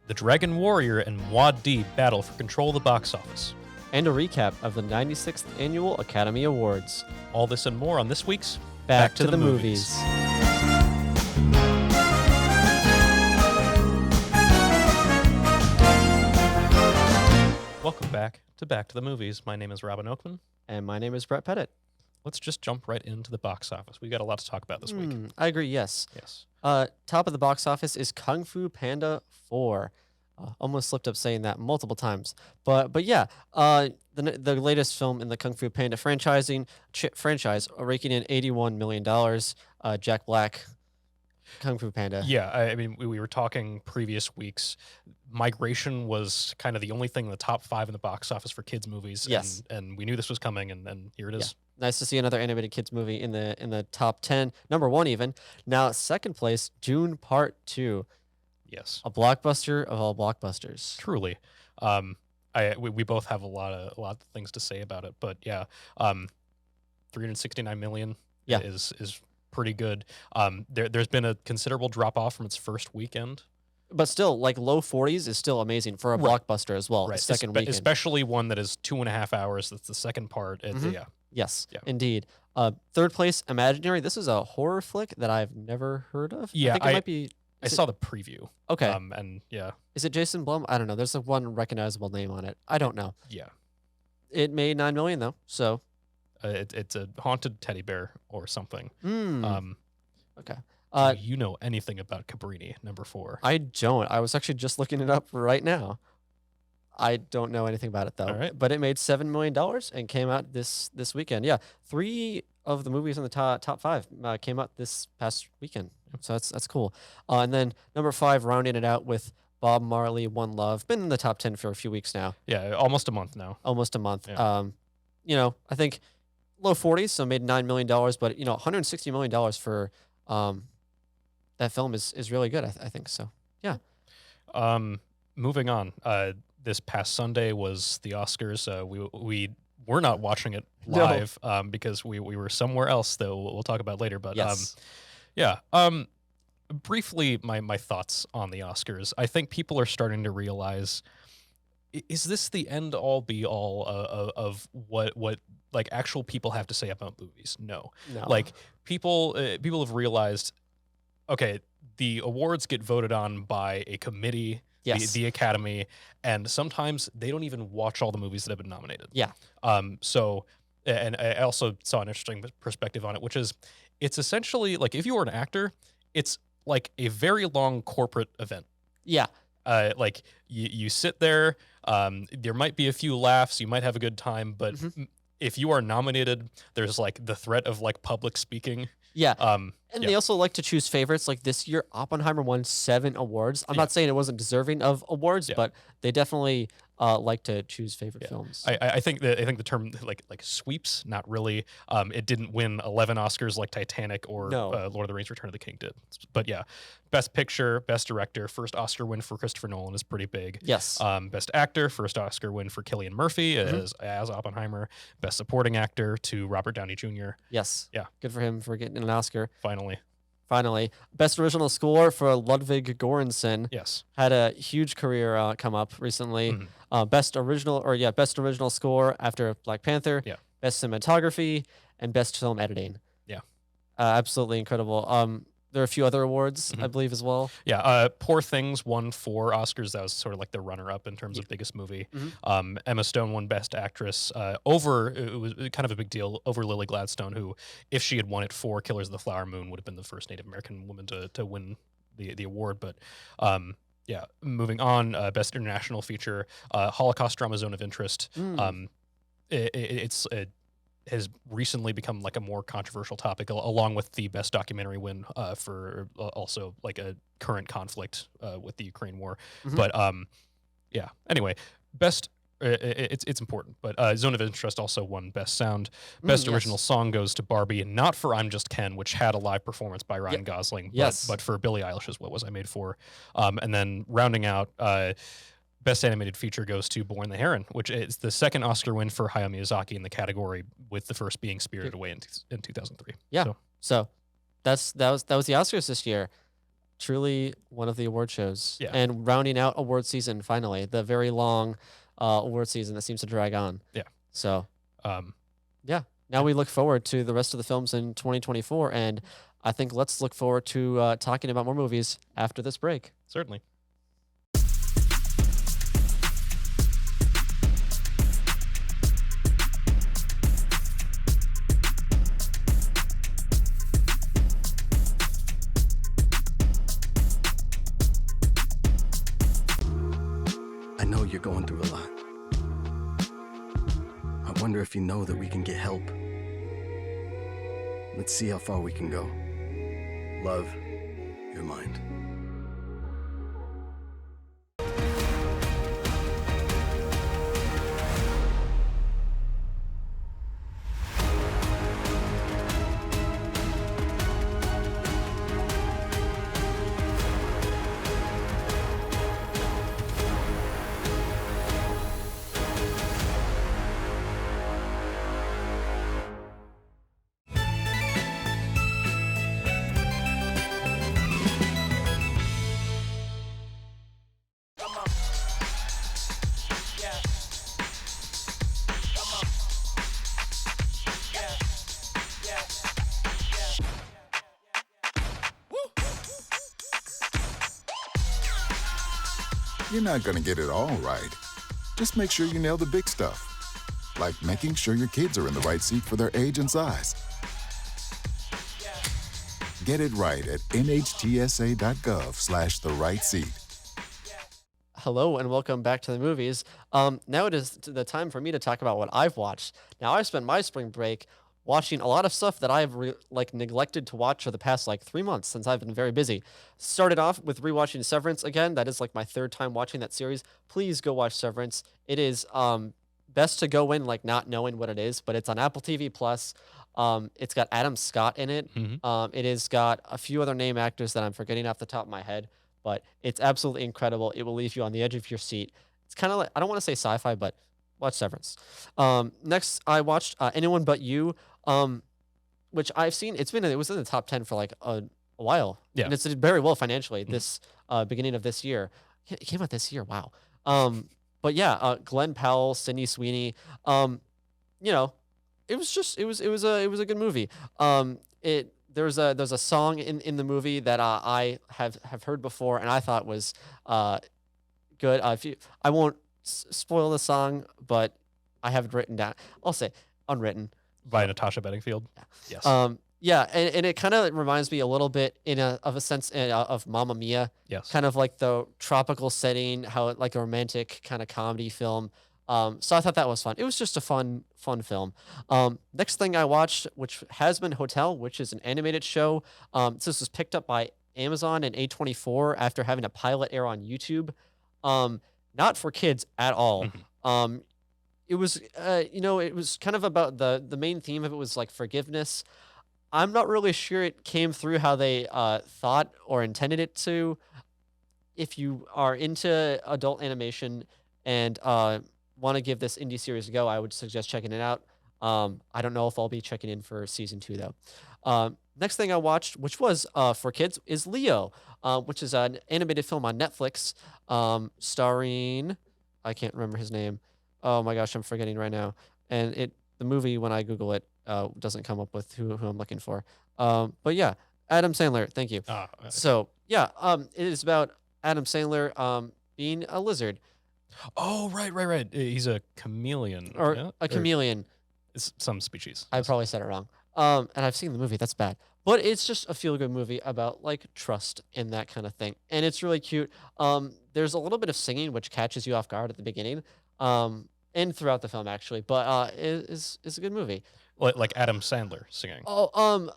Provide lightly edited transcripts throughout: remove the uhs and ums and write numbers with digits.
The Dragon Warrior and Muad D battle for control of the box office. And a recap of the 96th Annual Academy Awards. All this and more on this week's Back to the Movies. Welcome back to the Movies. My name is Robin Oakman. And my name is Brett Pettit. Let's just jump right into the box office. We got a lot to talk about this week. I agree, yes. Yes. Top of the box office is Kung Fu Panda 4. Almost slipped up saying that multiple times. But yeah, the latest film in the Kung Fu Panda franchise, raking in $81 million. Jack Black, Kung Fu Panda. Yeah, I mean, we were talking previous weeks. Migration was kind of the only thing in the top 5 in the box office for kids' movies. Yes. And we knew this was coming, and here it is. Yeah. Nice to see another animated kids movie in the top 10, number 1 even. Now, second place, Dune Part 2. Yes. A blockbuster of all blockbusters. Truly. We both have a lot of things to say about it, but yeah, 369 million is pretty good. There's been a considerable drop off from its first weekend. But still, like low 40s is still amazing for a blockbuster as well. Right. Second weekend. Especially one that is 2.5 hours. That's the second part. Yeah. Yes, yeah. Indeed. Third place, Imaginary. This is a horror flick that I've never heard of. Yeah, I think it might be. I saw the preview. Okay. And yeah. Is it Jason Blum? I don't know. There's one recognizable name on it. I don't know. Yeah. It made $9 million though. So. It's a haunted teddy bear or something. Okay. Do you know anything about Cabrini, number 4? I don't. I was actually just looking it up right now. I don't know anything about it though. All right. But it made $7 million and came out this weekend. Yeah, 3 of the movies in the top 5 came out this past weekend. So that's cool. And then number 5, rounding it out with Bob Marley, One Love. Been in the top 10 for a few weeks now. Yeah, almost a month now. Almost a month. Yeah. I think low 40s, so made $9 million. But $160 million for that film is really good. I think so. Yeah. Moving on. This past Sunday was the Oscars. We were not watching it live because we were somewhere else that we'll talk about later. But yes. Briefly, my thoughts on the Oscars. I think people are starting to realize, is this the end all be all of what like actual people have to say about movies? No. Like people have realized, okay, the awards get voted on by a committee. Yes. The Academy, and sometimes they don't even watch all the movies that have been nominated. Yeah. So, and I also saw an interesting perspective on it, which is, it's essentially like if you were an actor, it's like a very long corporate event. Yeah. Like you sit there, there might be a few laughs, you might have a good time, but if you are nominated, there's like the threat of like public speaking. Yeah. They also like to choose favorites. Like this year, Oppenheimer won 7 awards. I'm not saying it wasn't deserving of awards, but they definitely like to choose favorite films. I think the term like sweeps, not really. It didn't win 11 Oscars like Titanic or Lord of the Rings: Return of the King did. But yeah, Best Picture, Best Director, first Oscar win for Christopher Nolan is pretty big. Yes. Best Actor, first Oscar win for Cillian Murphy as Oppenheimer. Best Supporting Actor to Robert Downey Jr. Yes. Yeah. Good for him for getting an Oscar. Finally. Best Original Score for Ludwig Göransson. Yes. Had a huge career come up recently. Best Original Score after Black Panther. Yeah. Best Cinematography and Best Film Editing. Yeah. Absolutely incredible. There are a few other awards, I believe, as well. Yeah, Poor Things won 4 Oscars. That was sort of like the runner-up in terms of biggest movie. Emma Stone won Best Actress it was kind of a big deal, over Lily Gladstone, who, if she had won it for Killers of the Flower Moon, would have been the first Native American woman to win the award. But moving on, Best International Feature, Holocaust Drama Zone of Interest. It has recently become like a more controversial topic, along with the Best Documentary win for also like a current conflict with the Ukraine war. But anyway, best it's important. But Zone of Interest also won Best Sound. Best Original Song goes to Barbie, not for I'm Just Ken, which had a live performance by Ryan Gosling, but for Billie Eilish's What Was I Made For? And then rounding out, Best Animated Feature goes to Born the Heron, which is the second Oscar win for Hayao Miyazaki in the category, with the first being Spirited Away in 2003. Yeah. So that was the Oscars this year. truly one of the award shows. Yeah. And rounding out award season finally, the very long award season that seems to drag on. Yeah. So, Um, yeah. Now we look forward to the rest of the films in 2024, and I think let's look forward to talking about more movies after this break. certainly. I know you're going through a lot. I wonder if you know that we can get help. Let's see how far we can go. Love, your mind. You're not going to get it all right. Just make sure you nail the big stuff, like making sure your kids are in the right seat for their age and size. Get it right at nhtsa.gov/the right seat. Hello and welcome back to the movies. Now it is the time for me to talk about what I've watched. Now I've spent my spring break watching a lot of stuff that I've neglected to watch for the past 3 months since I've been very busy. Started off with rewatching Severance again. That is my third time watching that series. Please go watch Severance. It is best to go in not knowing what it is, but it's on Apple TV Plus. It's got Adam Scott in it. It has got a few other name actors that I'm forgetting off the top of my head, but it's absolutely incredible. It will leave you on the edge of your seat. It's kind of I don't want to say sci-fi, but watch Severance. Next, I watched Anyone But You, which I've seen. It was in the top 10 for a while. Yeah. And it's did very well financially this beginning of this year. It came out this year. Wow. But yeah, Glenn Powell, Sydney Sweeney. It was a good movie. There's a song in the movie that I have heard before and I thought was good. I won't spoil the song, but I have it written down. I'll say unwritten. By Natasha Bedingfield. Yeah. Yes. Yeah, and it kind of reminds me a little bit of a sense of Mamma Mia. Yes. Kind of like the tropical setting, how a romantic kind of comedy film. So I thought that was fun. It was just a fun film. Next thing I watched, which has been Hotel, which is an animated show. This was picked up by Amazon and A24 after having a pilot air on YouTube. Not for kids at all. It was, it was kind of about the main theme of it was forgiveness. I'm not really sure it came through how they thought or intended it to. If you are into adult animation and want to give this indie series a go, I would suggest checking it out. I don't know if I'll be checking in for season 2 though. Next thing I watched, which was for kids, is Leo, which is an animated film on Netflix, starring, I can't remember his name. Oh my gosh, I'm forgetting right now. And the movie, when I Google it, doesn't come up with who I'm looking for. But yeah, Adam Sandler. Thank you. So yeah, it is about Adam Sandler being a lizard. Oh, right. He's a chameleon. Or a chameleon. It's some species. I probably said it wrong. And I've seen the movie. That's bad. But it's just a feel-good movie about trust and that kind of thing. And it's really cute. There's a little bit of singing which catches you off guard at the beginning. And throughout the film actually. But it's a good movie. Like Adam Sandler singing. Oh,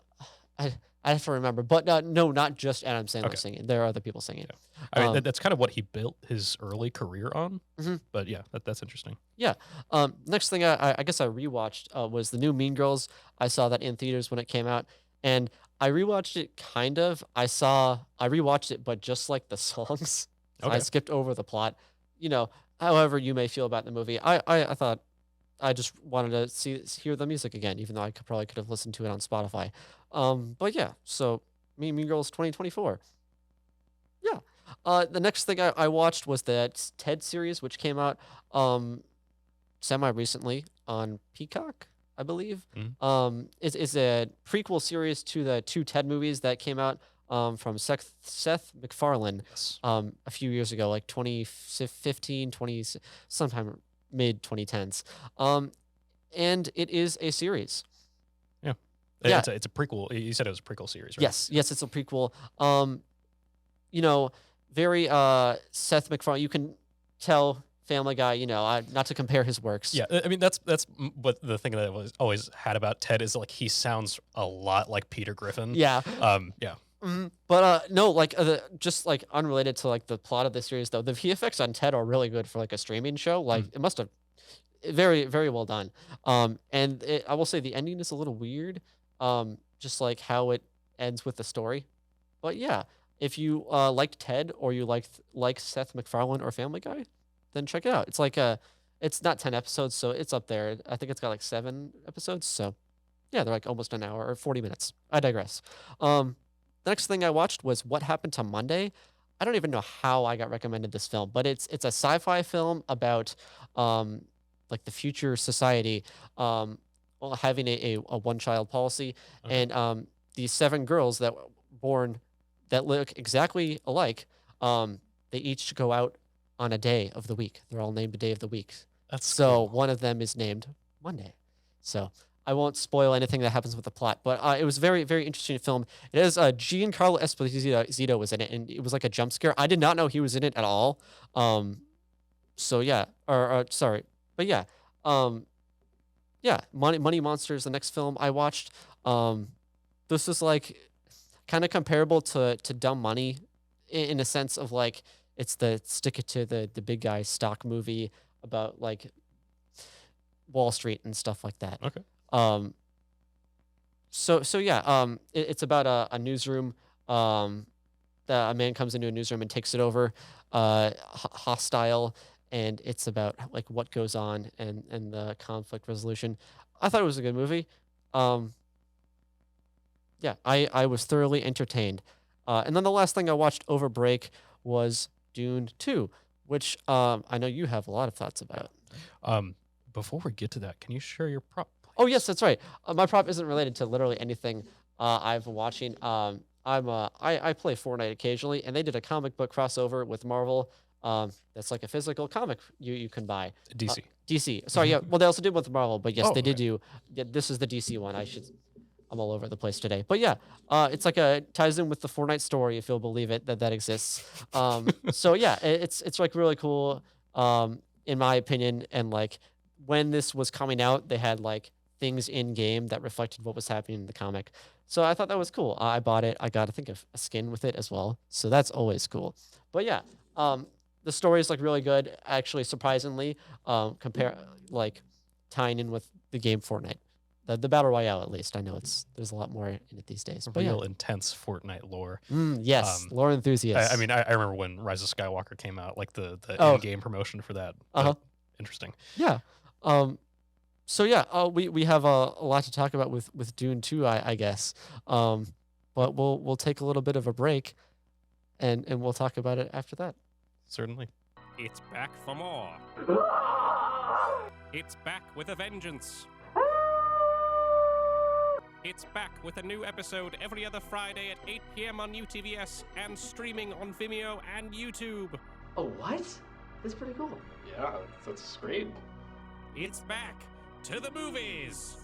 I have to remember. But no, not just Adam Sandler Okay. singing. There are other people singing. Yeah. I mean, that's kind of what he built his early career on. But yeah, that's interesting. Yeah. Next thing I guess I rewatched was the new Mean Girls. I saw that in theaters when it came out, and I rewatched it kind of. I rewatched it, but just the songs. Okay. I skipped over the plot. However you may feel about the movie, I thought I just wanted to hear the music again, even though I probably could have listened to it on Spotify. But yeah, so Mean Girls 2024. Yeah. The next thing I watched was that Ted series, which came out semi recently on Peacock, I believe. Mhm. Is a prequel series to the two Ted movies that came out from Seth MacFarlane Yes. a few years ago, like 2015, sometime mid 2010s. And it is a series. Yeah. Yeah. It's a prequel. You said it was a prequel series, right? Yes, it's a prequel. You know, very Seth MacFarlane. You can tell Family Guy. Not to compare his works. Yeah, I mean that's what the thing that I was always had about Ted is like he sounds a lot like Peter Griffin. Yeah. Yeah. But no, like just like unrelated to like the plot of the series though, the VFX on Ted are really good for like a streaming show. Like it must have very very well done. And I will say the ending is a little weird. Just like how it ends with the story. But yeah, if you liked Ted or you like Seth MacFarlane or Family Guy, then check it out. It's not 10 episodes, so it's up there. I think it's got like 7 episodes. So yeah, they're like almost an hour or 40 minutes. I digress. The next thing I watched was What Happened to Monday. I don't even know how I got recommended this film, but it's a sci-fi film about like the future society having a one-child policy, Okay. and these 7 girls that were born that look exactly alike, they each go out on a day of the week. They're all named a day of the week. That's So cool. one of them is named Monday. So I won't spoil anything that happens with the plot, but it was very, very interesting film. It is Giancarlo Esposito was in it, and it was like a jump scare. I did not know he was in it at all. So yeah, or sorry, but yeah, yeah. Money Monsters, the next film I watched. This is like kind of comparable to Dumb Money, in a sense of like it's the stick it to the big guy stock movie about like Wall Street and stuff like that. Okay. So yeah, it's about a newsroom. That a man comes into a newsroom and takes it over, hostile, and it's about like what goes on and the conflict resolution. I thought it was a good movie. Yeah, I was thoroughly entertained. And then the last thing I watched over break was Dune 2, which I know you have a lot of thoughts about. Before we get to that, can you share your prop? Oh yes, that's right. My prop isn't related to literally anything I've been watching. I play Fortnite occasionally, and they did a comic book crossover with Marvel. That's like a physical comic you can buy. DC. DC. Sorry, yeah. Well, they also did one with Marvel, but yes, Oh, they did okay. do. Yeah, this is the DC one. I'm all over the place today, but yeah, it's like ties in with the Fortnite story, if you'll believe it, that exists. So yeah, it's like really cool, in my opinion. And like when this was coming out, they had like things in game that reflected what was happening in the comic. So I thought that was cool. I bought it. I got, I think, a skin with it as well. So that's always cool. But yeah, the story is like really good. Actually, surprisingly, compare like tying in with the game Fortnite, the battle royale at least. I know there's a lot more in it these days. But Real intense Fortnite lore. Yes, lore enthusiasts. I mean, I remember when Rise of Skywalker came out, like the Oh. in-game promotion for that. Interesting. Yeah. So yeah, we have a lot to talk about with Dune 2, I guess. But we'll take a little bit of a break, and we'll talk about it after that. Certainly. It's back for more. It's back with a vengeance. It's back with a new episode every other Friday at 8 p.m. on UTVS and streaming on Vimeo and YouTube. Oh, what? That's pretty cool. Yeah, that's great. It's back to the movies.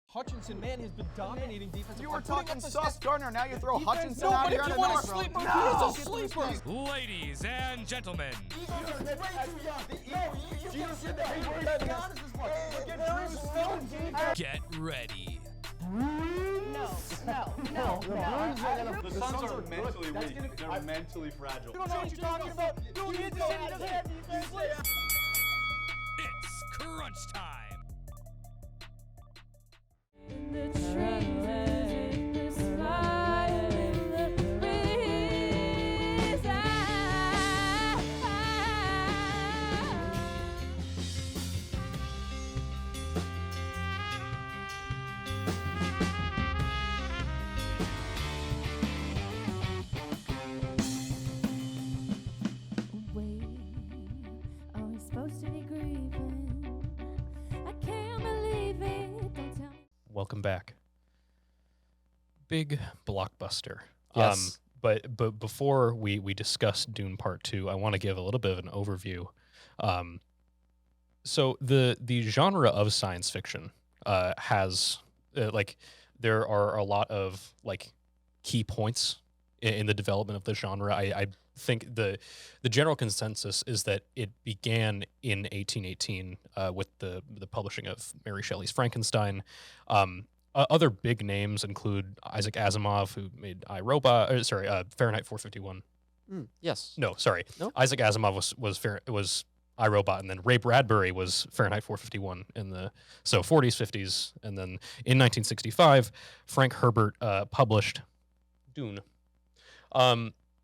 Hutchinson, man, has been dominating defense. You were talking Sauce Gardner, now you throw Hutchinson No, out but here if on you a want nice to run. sleeper, No. he's a sleeper. Ladies and gentlemen, get ready. No. The Suns are mentally weak. They're mentally fragile. You don't know what you're talking about. You need to say he doesn't have defense. It's crunch time. welcome back. Big blockbuster. Yes. But before we discuss Dune Part 2, I want to give a little bit of an overview. So the genre of science fiction has like there are a lot of like key points in the development of the genre. I think the general consensus is that it began in 1818 with the publishing of Mary Shelley's Frankenstein. Other big names include Isaac Asimov, who made Fahrenheit 451. Yes. No, sorry. No? Isaac Asimov was iRobot, and then Ray Bradbury was Fahrenheit 451 in the 40s, 50s, and then in 1965, Frank Herbert published Dune.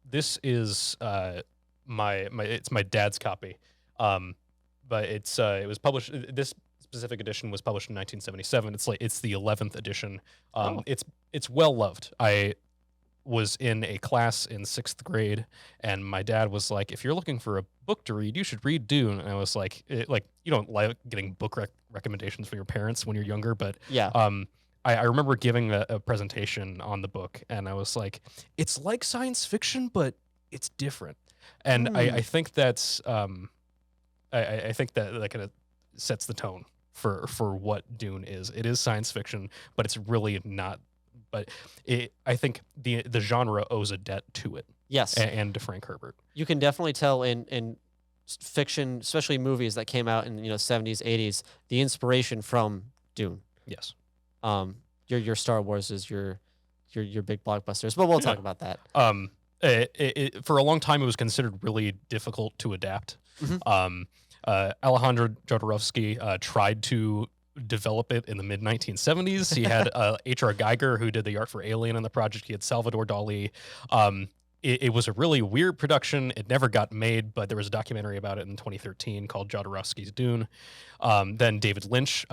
This is it's my dad's copy, but it was published. This specific edition was published in 1977. It's the 11th edition. It's well loved. I was in a class in 6th grade, and my dad was like, if you're looking for a book to read, you should read Dune. And I was like, you don't like getting book recommendations from your parents when you're younger, but Yeah. I remember giving a presentation on the book, and I was like, it's like science fiction, but it's different. And I think that's I think that kind of sets the tone for what Dune is. It is science fiction, but it's really not. But I think the genre owes a debt to it. Yes. And to Frank Herbert. You can definitely tell in fiction, especially movies that came out in 70s, 80s, the inspiration from Dune. Yes. Your Star Wars is your big blockbusters, but we'll talk about that. For a long time, it was considered really difficult to adapt. Mm-hmm. Alejandro Jodorowsky tried to develop it in the mid 1970s. He had H.R. Geiger, who did the art for Alien on the project. He had Salvador Dali. It was a really weird production. It never got made, but there was a documentary about it in 2013 called Jodorowsky's Dune. Then David Lynch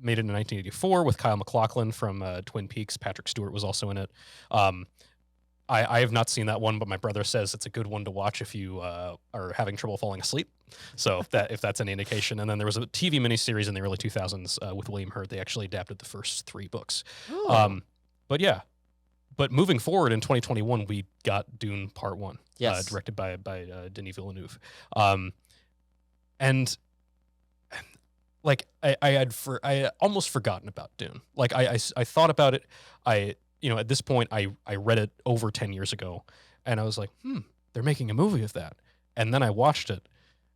made it in 1984 with Kyle MacLachlan from Twin Peaks. Patrick Stewart was also in it. I have not seen that one, but my brother says it's a good one to watch if you are having trouble falling asleep. So if that's any indication. And then there was a TV miniseries in the early 2000s with William Hurt. They actually adapted the first 3 books. But yeah. But moving forward in 2021, we got Dune Part 1, Yes. directed by Denis Villeneuve. And like I had almost forgotten about Dune. Like I thought about it. At this point, I read it over 10 years ago, and I was like, they're making a movie of that. And then I watched it,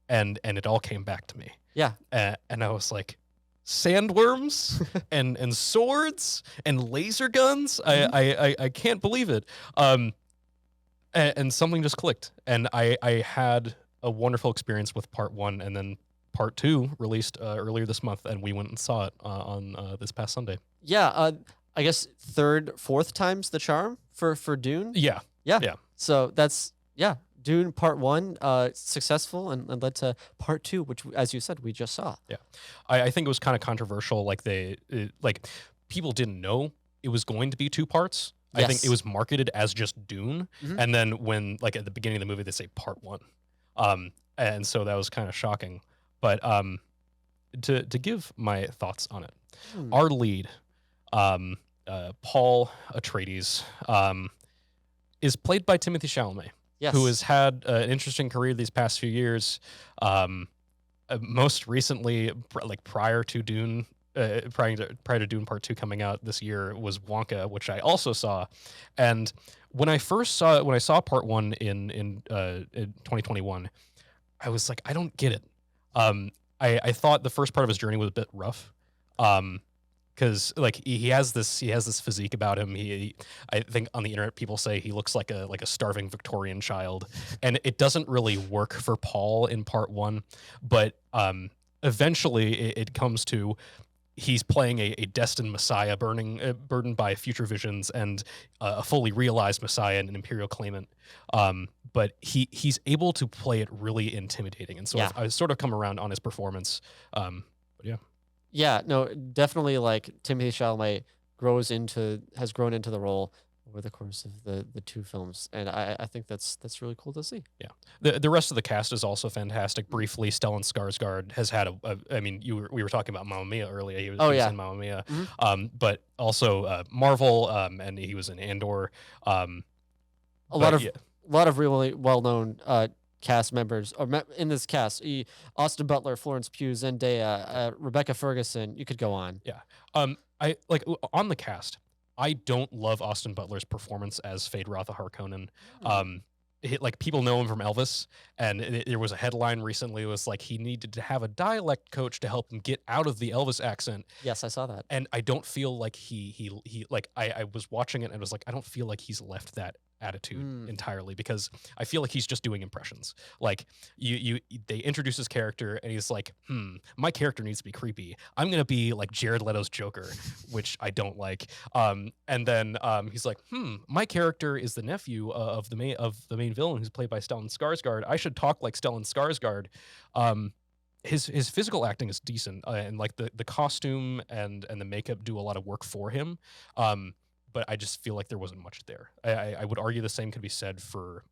and it all came back to me. Yeah. And I was like, sandworms and swords and laser guns. I can't believe it. And something just clicked, and I had a wonderful experience with Part 1, and then Part 2 released earlier this month, and we went and saw it on this past Sunday. Yeah. I guess 3rd, 4th time's the charm for Dune. Yeah. So that's Dune Part 1 successful and led to Part 2, which, as you said, we just saw. Yeah, I think it was kind of controversial. Like people didn't know it was going to be 2 parts. Yes. I think it was marketed as just Dune, and then when like at the beginning of the movie they say Part 1, and so that was kind of shocking. But to give my thoughts on it, our lead, Paul Atreides, is played by Timothée Chalamet. Yes. Who has had an interesting career these past few years. Most recently, prior to Dune, prior to Dune Part 2 coming out this year, was Wonka, which I also saw. And when I saw Part 1 in 2021, I was like, I don't get it. I thought the first part of his journey was a bit rough. Because like he has this physique about him. I think on the internet people say he looks like a starving Victorian child, and it doesn't really work for Paul in Part 1. But eventually it comes to he's playing a destined messiah, burdened by future visions, and a fully realized messiah and an imperial claimant. But he's able to play it really intimidating, and so I've sort of come around on his performance. But yeah. Yeah, no, definitely. Like Timothée Chalamet has grown into the role over the course of the two films, and I think that's really cool to see. Yeah, the rest of the cast is also fantastic. Briefly, Stellan Skarsgård has had I mean, we were talking about Mamma Mia earlier. He was in Mamma Mia, but also Marvel, and he was in Andor. A lot of really well known cast members in this cast. Austin Butler, Florence Pugh, Zendaya, Rebecca Ferguson. You could go on. Yeah. I like on the cast. I don't love Austin Butler's performance as Feyd-Rautha Harkonnen. Like people know him from Elvis, and there was a headline recently. It was like he needed to have a dialect coach to help him get out of the Elvis accent. Yes, I saw that. And I don't feel like he like I was watching it and I was like, I don't feel like he's left that attitude entirely, because I feel like he's just doing impressions. Like they introduce his character and he's like, my character needs to be creepy. I'm gonna be like Jared Leto's Joker, which I don't like. And then he's like, my character is the nephew of the main villain, who's played by Stellan Skarsgård. I should talk like Stellan Skarsgård. His physical acting is decent, and like the costume and the makeup do a lot of work for him. But I just feel like there wasn't much there. I would argue the same could be said for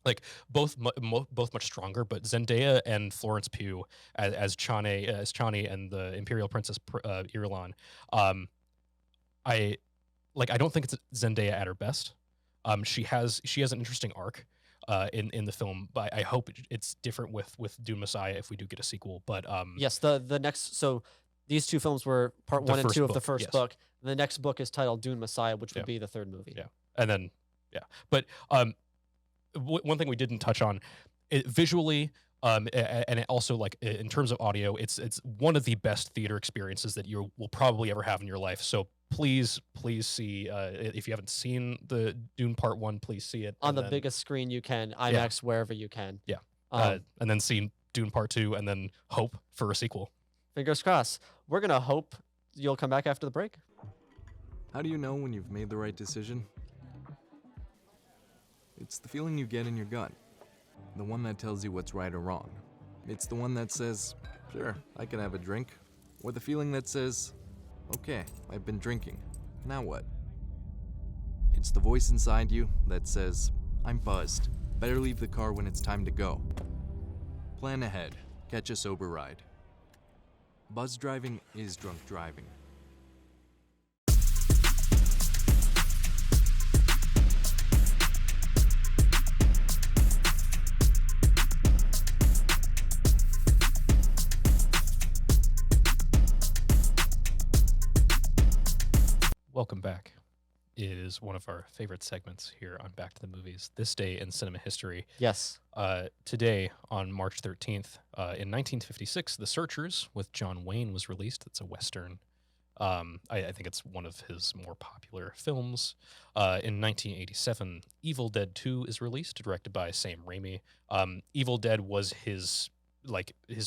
like both much stronger, but Zendaya and Florence Pugh as Chani and the Imperial Princess Irulan. I don't think it's Zendaya at her best. She has an interesting arc in the film, but I hope it's different with Dune Messiah if we do get a sequel. But yes, the next, so these two films were part 1 and 2 of the first book. The next book is titled Dune Messiah, which would be the third movie. Yeah, and then but one thing we didn't touch on, visually, and it also, like, in terms of audio, it's one of the best theater experiences that you will probably ever have in your life. So please see, if you haven't seen the Dune Part 1, please see it on the biggest screen you can, IMAX, wherever you can. Yeah, and then see Dune Part 2, and then hope for a sequel. Fingers crossed. We're gonna hope you'll come back after the break. How do you know when you've made the right decision? It's the feeling you get in your gut. The one that tells you what's right or wrong. It's the one that says, sure, I can have a drink. Or the feeling that says, okay, I've been drinking. Now what? It's the voice inside you that says, I'm buzzed. Better leave the car when it's time to go. Plan ahead. Catch a sober ride. Buzz driving is drunk driving. Welcome back. It is one of our favorite segments here on Back to the Movies, This Day in Cinema History. Yes. Today, on March 13th, in 1956, The Searchers with John Wayne was released. It's a Western. I think it's one of his more popular films. In 1987, Evil Dead 2 is released, directed by Sam Raimi. Evil Dead was his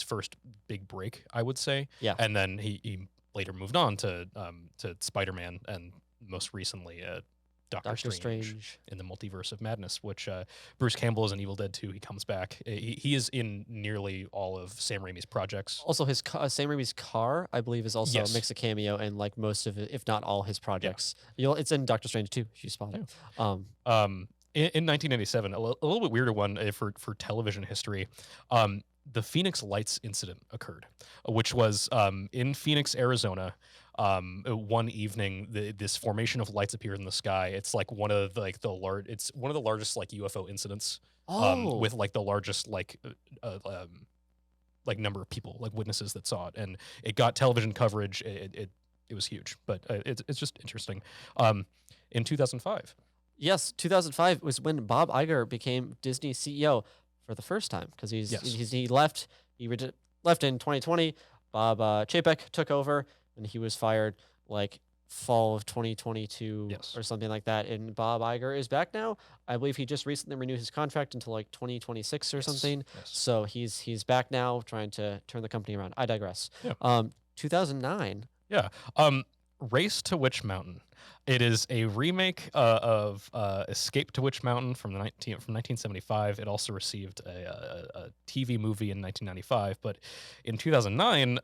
first big break, I would say. Yeah. And then he later moved on to Spider-Man, and most recently Doctor Strange in the Multiverse of Madness, which Bruce Campbell is in Evil Dead 2. He comes back. He is in nearly all of Sam Raimi's projects. Also, his Sam Raimi's car, I believe, is also makes a cameo in like most of it, if not all his projects. It's in Doctor Strange too. You spot it. In 1997, a little bit weirder one for television history. The Phoenix Lights incident occurred, which was in Phoenix, Arizona. One evening, this formation of lights appeared in the sky. It's like one of it's one of the largest like UFO incidents. With like the largest like number of people, like witnesses that saw it, and it got television coverage. It was huge, but it's just interesting. In 2005. Yes, 2005 was when Bob Iger became Disney CEO for the first time, because he left. He left in 2020. Bob Chapek took over, and he was fired like fall of 2022 or something like that. And Bob Iger is back now. I believe he just recently renewed his contract until like 2026 or something. Yes. So he's back now, trying to turn the company around. I digress. Yeah. 2009. Yeah. Race to Witch Mountain. It is a remake of Escape to Witch Mountain from 1975. It also received a TV movie in 1995, but in 2009,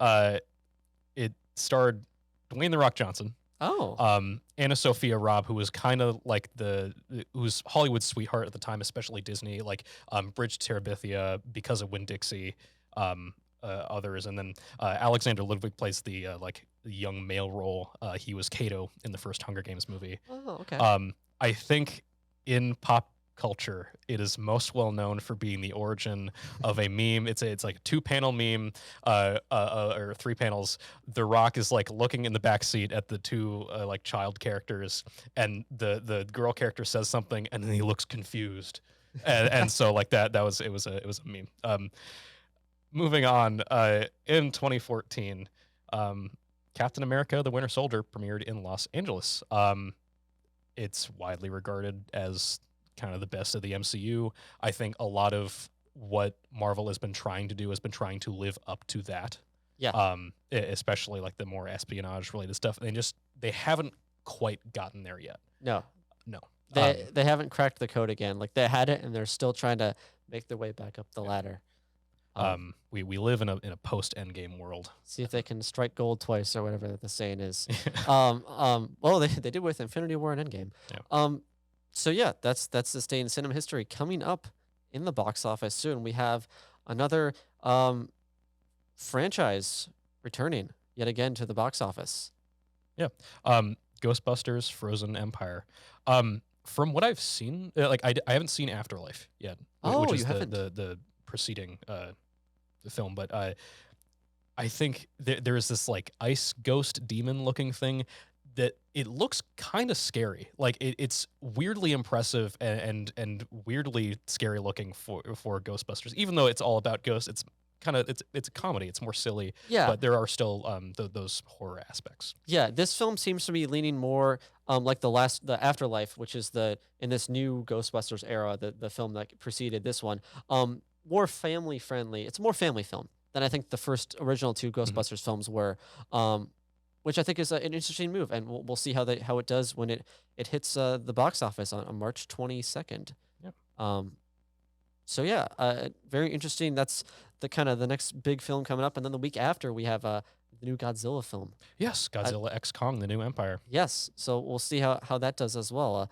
it starred Dwayne "The Rock" Johnson. Anna Sophia Robb, who was kind of like who was Hollywood's sweetheart at the time, especially Disney, like Bridge to Terabithia, Because of Winn-Dixie, others, and then Alexander Ludwig plays the like young male role. He was Kato in the first Hunger Games movie. Oh, okay. I think in pop culture, it is most well known for being the origin of a meme. It's like a 2-panel meme, or 3 panels. The Rock is like looking in the back seat at the 2 like child characters, and the girl character says something, and then he looks confused, and so like it was a meme. Moving on, in 2014, Captain America: The Winter Soldier premiered in Los Angeles. It's widely regarded as kind of the best of the MCU. I think a lot of what Marvel has been trying to do has been trying to live up to that. Yeah. Especially like the more espionage related stuff. They haven't quite gotten there yet. No. No. They haven't cracked the code again. Like they had it and they're still trying to make their way back up the ladder. We live in a post Endgame world. See if they can strike gold twice or whatever the saying is. Well, they did with Infinity War and Endgame. Yeah. So yeah, that's this day in cinema history. Coming up in the box office soon, we have another franchise returning yet again to the box office. Yeah. Ghostbusters, Frozen Empire. From what I've seen, like I haven't seen Afterlife yet, which is the preceding film, but I think there is this like ice ghost demon looking thing that it looks kind of scary. Like it's weirdly impressive and weirdly scary looking for Ghostbusters. Even though it's all about ghosts, it's a comedy. It's more silly. Yeah. But there are still those horror aspects. Yeah, this film seems to be leaning more like the Afterlife, which is in this new Ghostbusters era, the film that preceded this one. More family friendly. It's a more family film than I think the first original 2 Ghostbusters films were. Which I think is an interesting move, and we'll see how it does when it hits the box office on March 22nd. Yep. So yeah, very interesting. That's the next big film coming up, and then the week after we have the new Godzilla film. Yes, Godzilla X Kong: The New Empire. Yes, so we'll see how that does as well.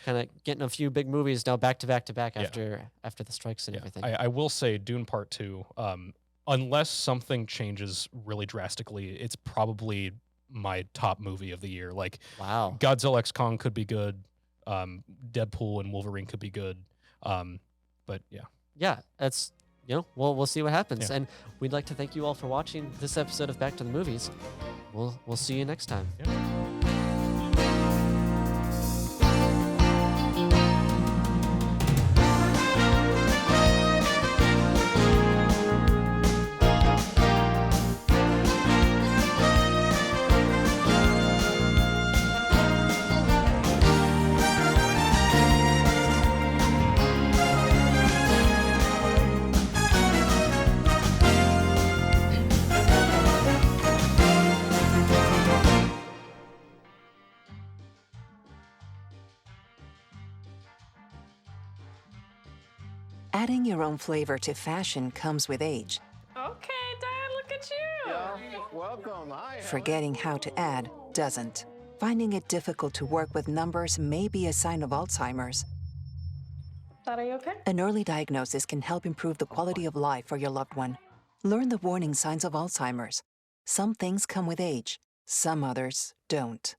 Kind of getting a few big movies now back to back after the strikes and everything. I will say Dune Part 2. Unless something changes really drastically, it's probably my top movie of the year. Like, wow, Godzilla X Kong could be good. Deadpool and Wolverine could be good. But yeah, that's we'll see what happens. Yeah. And we'd like to thank you all for watching this episode of Back to the Movies. We'll see you next time. Yeah. Adding your own flavor to fashion comes with age. Okay, Dad, look at you. Yeah, welcome. Hi. Forgetting how to add doesn't. Finding it difficult to work with numbers may be a sign of Alzheimer's. Dad, are you okay? An early diagnosis can help improve the quality of life for your loved one. Learn the warning signs of Alzheimer's. Some things come with age, some others don't.